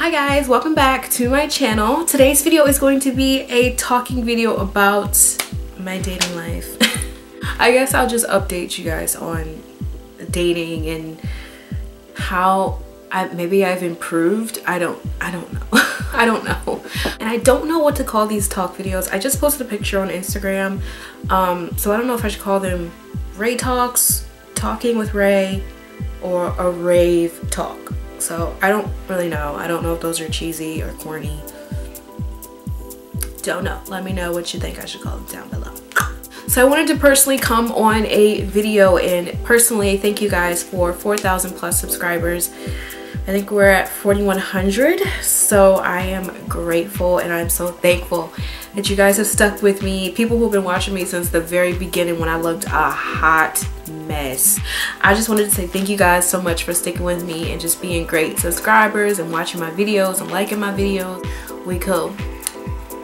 Hi guys, welcome back to my channel. Today's video is going to be a talking video about my dating life. I guess I'll just update you guys on dating and how maybe I've improved. I don't know. I don't know. And I don't know what to call these talk videos. I just posted a picture on Instagram. So I don't know if I should call them Rae Talks, Talking with Rae, or a rave talk. So I don't really know. I don't know if those are cheesy or corny. Don't know. Let me know what you think I should call them down below. So I wanted to personally come on a video and personally thank you guys for 4,000 plus subscribers. I think we're at 4,100. So I am grateful and I'm so thankful that you guys have stuck with me. People who've been watching me since the very beginning when I looked a hot mess. I just wanted to say thank you guys so much for sticking with me and just being great subscribers and watching my videos and liking my videos. We cool.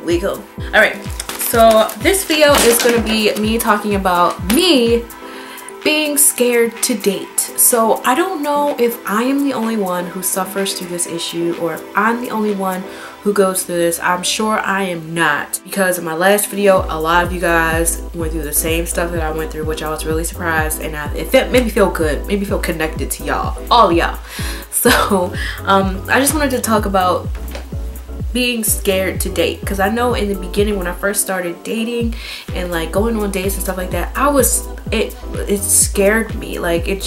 We cool. Alright, so this video is going to be me talking about me being scared to date. So I don't know if I am the only one who suffers through this issue or if I'm the only one who goes through this. I'm sure I am not, because in my last video a lot of you guys went through the same stuff that I went through, which I was really surprised, and it made me feel good, made me feel connected to y'all, all of y'all. So I just wanted to talk about being scared to date, because I know in the beginning when I first started dating and like going on dates and stuff like that, it scared me. Like it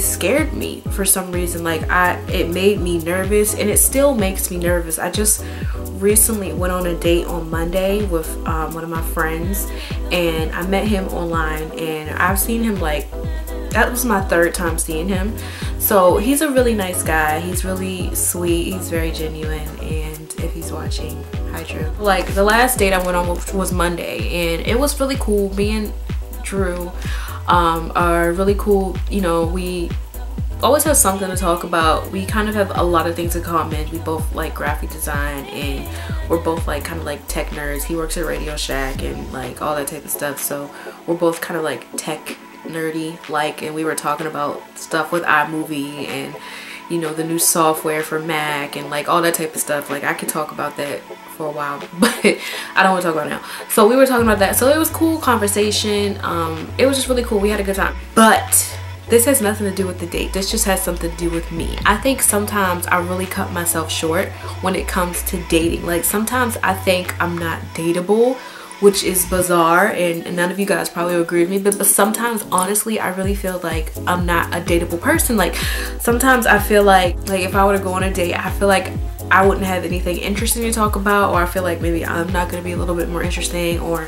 scared me for some reason. Like it made me nervous, and it still makes me nervous. I just recently went on a date on Monday with one of my friends, and I met him online, and I've seen him like, that was my third time seeing him. So he's a really nice guy. He's really sweet. He's very genuine. And if he's watching, hi Drew. Like the last date I went on was Monday, and it was really cool. Me and Drew are really cool. You know, we always have something to talk about. We kind of have a lot of things in common. We both like graphic design, and we're both like kind of like tech nerds. He works at Radio Shack and like all that type of stuff. So we're both kind of like tech nerdy like, and we were talking about stuff with iMovie and, you know, the new software for Mac and like all that type of stuff. Like I could talk about that for a while, but I don't want to talk about it now. So we were talking about that. So it was cool conversation. It was just really cool. We had a good time. But this has nothing to do with the date. This just has something to do with me. I think sometimes I really cut myself short when it comes to dating. Like sometimes I think I'm not dateable, which is bizarre, and none of you guys probably agree with me, but sometimes honestly I really feel like I'm not a dateable person. Like sometimes I feel like if I were to go on a date, I feel like I wouldn't have anything interesting to talk about, or I feel like maybe I'm not going to be a little bit more interesting, or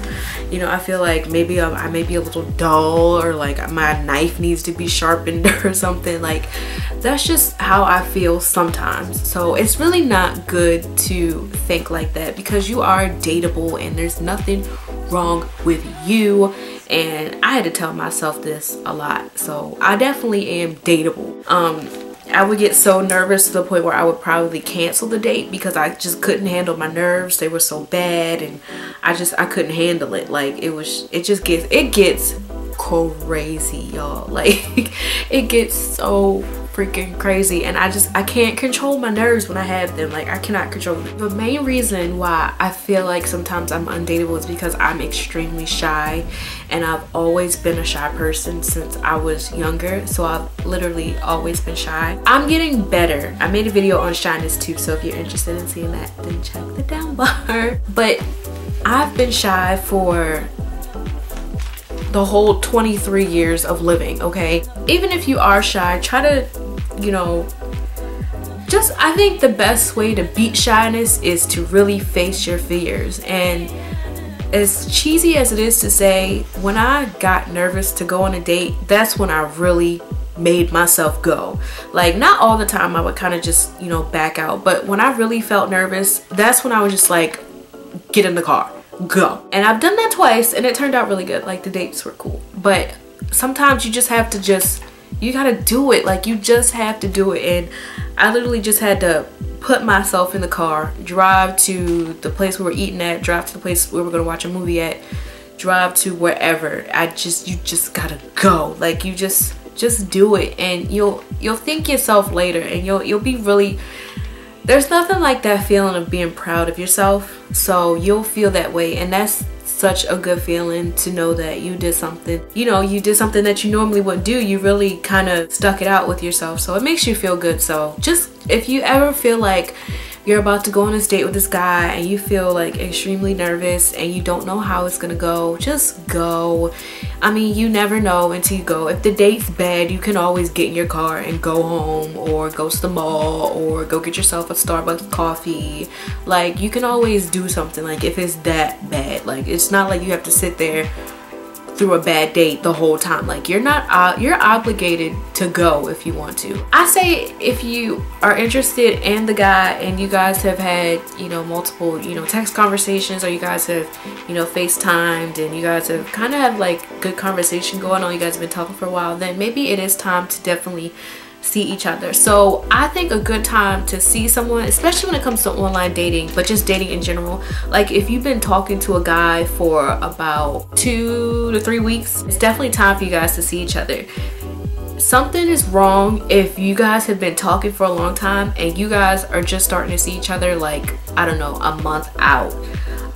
you know, I feel like maybe I may be a little dull, or like my knife needs to be sharpened or something. Like that's just how I feel sometimes. So it's really not good to think like that, because you are dateable and there's nothing wrong with you. And I had to tell myself this a lot. So I definitely am dateable. I would get so nervous to the point where I would probably cancel the date because I just couldn't handle my nerves. They were so bad, and I couldn't handle it. Like it gets crazy, y'all. Like it gets so freaking crazy, and I can't control my nerves when I have them. Like I cannot control them. The main reason why I feel like sometimes I'm undateable is because I'm extremely shy, and I've always been a shy person since I was younger. So I've literally always been shy. I'm getting better. I made a video on shyness too, so if you're interested in seeing that, then check the down bar. But I've been shy for the whole 23 years of living, okay? Even if you are shy, try to, you know, I think the best way to beat shyness is to really face your fears. And as cheesy as it is to say, when I got nervous to go on a date, that's when I really made myself go. Like not all the time, I would kind of just, you know, back out, but when I really felt nervous, that's when I would just like get in the car, go. And I've done that twice, and it turned out really good. Like the dates were cool, but sometimes you just have to you gotta do it. Like you just have to do it. And I literally just had to put myself in the car, drive to the place we were eating at, drive to the place where we're gonna watch a movie at, drive to wherever. You just gotta go. Like you just do it, and you'll thank yourself later, and you'll be really There's nothing like that feeling of being proud of yourself. So you'll feel that way, and that's such a good feeling to know that you did something, you know, you did something that you normally wouldn't do. You really kind of stuck it out with yourself, so it makes you feel good. So just if you ever feel like you're about to go on this date with this guy and you feel like extremely nervous and you don't know how it's gonna go, just go. I mean, you never know until you go. If the date's bad, you can always get in your car and go home, or go to the mall, or go get yourself a Starbucks coffee. Like, you can always do something, like, if it's that bad. Like, it's not like you have to sit there through a bad date the whole time. Like, you're not you're obligated to go if you want to. I say if you are interested in the guy and you guys have had, you know, multiple, you know, text conversations, or you guys have, you know, FaceTimed and you guys have kind of have like good conversation going on, you guys have been talking for a while, then maybe it is time to definitely see each other. So I think a good time to see someone, especially when it comes to online dating, but just dating in general, like if you've been talking to a guy for about 2 to 3 weeks, it's definitely time for you guys to see each other. Something is wrong if you guys have been talking for a long time and you guys are just starting to see each other, like, I don't know, a month out.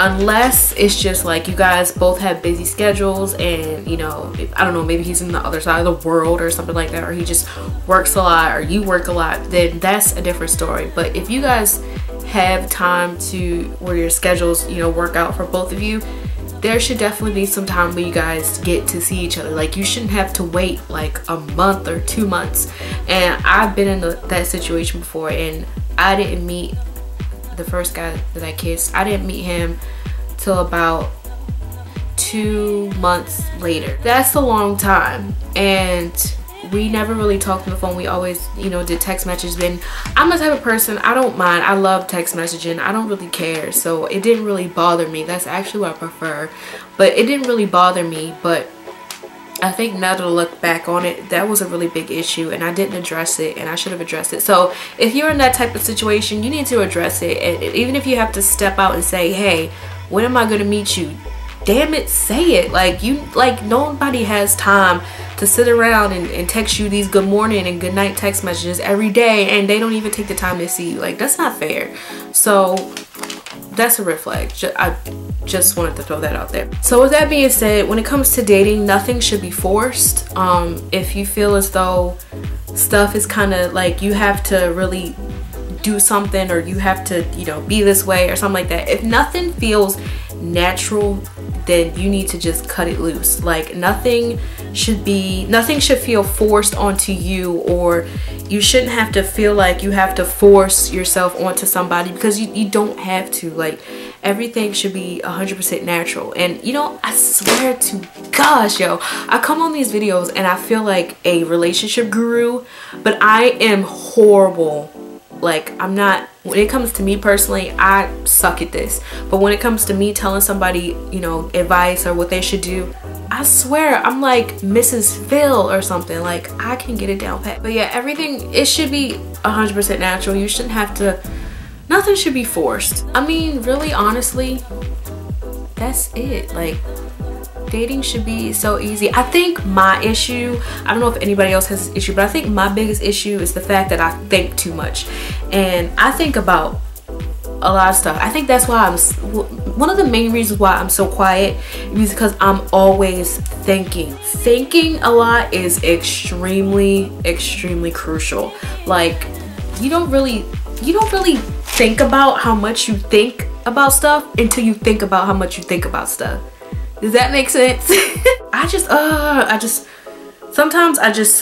Unless it's just like you guys both have busy schedules and, you know, I don't know, maybe he's in the other side of the world or something like that, or he just works a lot, or you work a lot, then that's a different story. But if you guys have time to, where your schedules, you know, work out for both of you, there should definitely be some time where you guys get to see each other. Like, you shouldn't have to wait like a month or 2 months. And I've been in that situation before, and I didn't meet the first guy that I kissed, I didn't meet him till about 2 months later. That's a long time, and we never really talked on the phone. We always, you know, did text messages. And I'm the type of person, I don't mind, I love text messaging, I don't really care, so it didn't really bother me. That's actually what I prefer, but it didn't really bother me. But I think now that I look back on it, that was a really big issue, and I didn't address it, and I should have addressed it. So if you're in that type of situation, you need to address it. And even if you have to step out and say, hey, when am I going to meet you? Damn it, say it. Like, you, like, nobody has time to sit around and text you these good morning and good night text messages every day, and they don't even take the time to see you. Like, that's not fair. So that's a red flag. I just wanted to throw that out there. So with that being said, when it comes to dating, nothing should be forced. If you feel as though stuff is kind of like you have to really do something, or you have to, you know, be this way or something like that, if nothing feels natural, then you need to just cut it loose. Like, nothing should feel forced onto you, or you shouldn't have to feel like you have to force yourself onto somebody, because you don't have to. Like, everything should be 100% natural. And, you know, I swear to gosh, yo, I come on these videos and I feel like a relationship guru, but I am horrible. Like, I'm not, when it comes to me personally, I suck at this. But when it comes to me telling somebody, you know, advice or what they should do, I swear I'm like Mrs. Phil or something. Like, I can get it down pat. But yeah, everything, it should be 100% natural. You shouldn't have to, nothing should be forced. I mean, really, honestly, that's it. Like, dating should be so easy. I think my issue, I don't know if anybody else has this issue, but I think my biggest issue is the fact that I think too much. And I think about a lot of stuff. I think that's why one of the main reasons why I'm so quiet is because I'm always thinking. Thinking a lot is extremely crucial. Like, you don't really think about how much you think about stuff until you think about how much you think about stuff. Does that make sense? Sometimes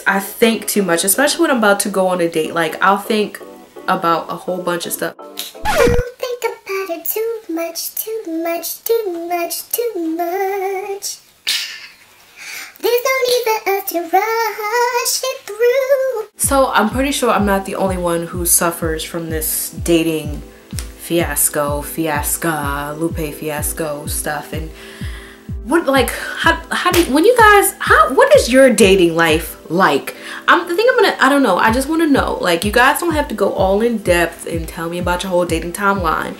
I think too much, especially when I'm about to go on a date. Like, I'll think about a whole bunch of stuff. Don't think about it too much, too much, too much, too much. There's no need for us to rush it through. So I'm pretty sure I'm not the only one who suffers from this dating fiasco, Lupe fiasco stuff. And what, like, how do you, when you guys, what is your dating life like? I don't know, I just want to know. Like, you guys don't have to go all in depth and tell me about your whole dating timeline,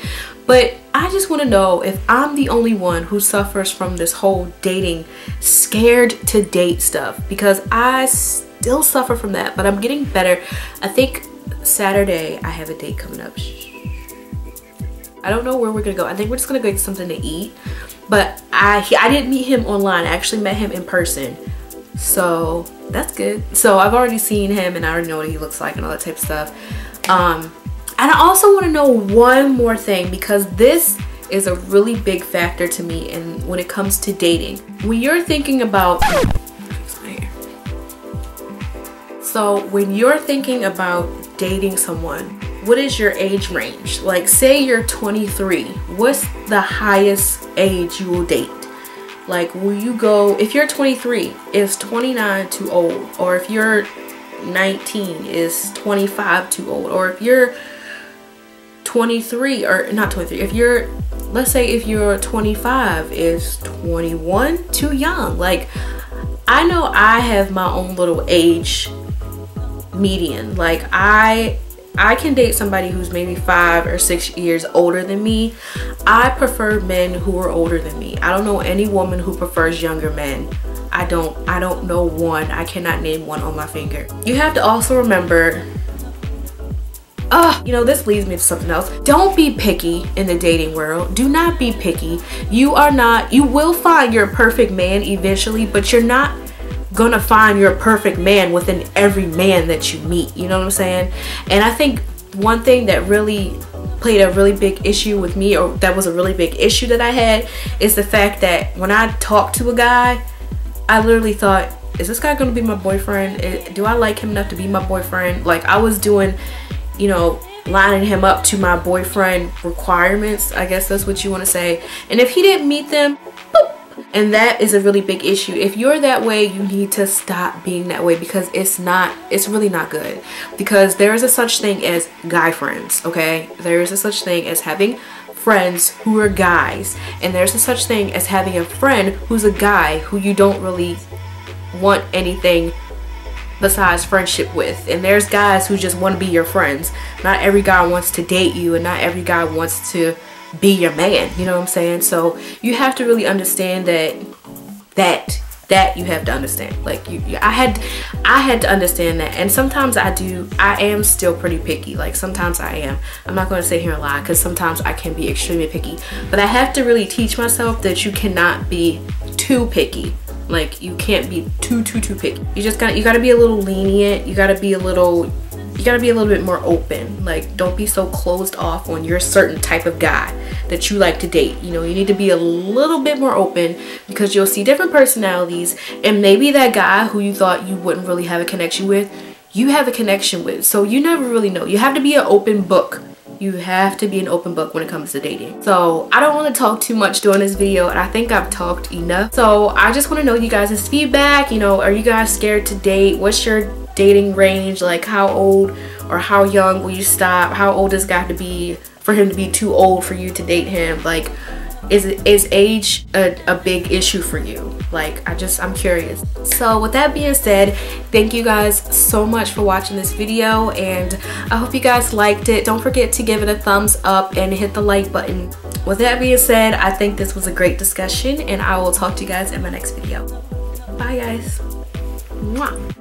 but I just want to know if I'm the only one who suffers from this whole dating, scared to date stuff, because I still suffer from that, but I'm getting better. I think Saturday I have a date coming up. I don't know where we're gonna go. I think we're just gonna go get something to eat. But I didn't meet him online. I actually met him in person. So that's good. So I've already seen him and I already know what he looks like and all that type of stuff. And I also want to know one more thing, because this is a really big factor to me and when it comes to dating. When you're thinking about dating someone, what is your age range? Like, say you're 23, what's the highest age you will date? Like, will you go, if you're 23, is 29 too old? Or if you're 19, is 25 too old? Or if you're 23, or not 23, if you're, let's say if you're 25, is 21 too young? Like, I know I have my own little age median. Like, I can date somebody who's maybe 5 or 6 years older than me. I prefer men who are older than me. I don't know any woman who prefers younger men. I don't know one. I cannot name one on my finger. You have to also remember, you know, this leads me to something else. Don't be picky in the dating world. Do not be picky. You will find your perfect man eventually, but you're not gonna find your perfect man within every man that you meet. You know what I'm saying? And I think one thing that really played a really big issue with me, or that was a really big issue that I had, is the fact that when I talked to a guy, I literally thought, is this guy gonna be my boyfriend? Do I like him enough to be my boyfriend? Like, I was doing, you know, lining him up to my boyfriend requirements, I guess that's what you want to say. And if he didn't meet them, boop. And that is a really big issue. If you're that way, you need to stop being that way, because it's really not good. Because there is a such thing as guy friends, okay? There is a such thing as having friends who are guys, and there's a such thing as having a friend who's a guy who you don't really want anything besides friendship with. And there's guys who just want to be your friends. Not every guy wants to date you, and not every guy wants to be your man, you know what I'm saying? So you have to really understand that you have to understand. Like, I had to understand that. And sometimes I am still pretty picky. Like, sometimes I am. I'm not going to sit here and lie, because sometimes I can be extremely picky, but I have to really teach myself that you cannot be too picky. Like, you can't be too picky. You gotta be a little lenient. You gotta be a little bit more open. Like, don't be so closed off on your certain type of guy that you like to date. You know, you need to be a little bit more open, because you'll see different personalities, and maybe that guy who you thought you wouldn't really have a connection with, you have a connection with. So you never really know. You have to be an open book. You have to be an open book when it comes to dating. So I don't want to talk too much during this video, and I think I've talked enough. So I just want to know you guys' feedback. You know, are you guys scared to date? What's your dating range? Like, how old or how young will you stop? How old does guy have to be for him to be too old for you to date him? Like, is age a big issue for you? Like, I'm curious. So with that being said, thank you guys so much for watching this video, and I hope you guys liked it. Don't forget to give it a thumbs up and hit the like button. With that being said, I think this was a great discussion, and I will talk to you guys in my next video. Bye guys. Mwah.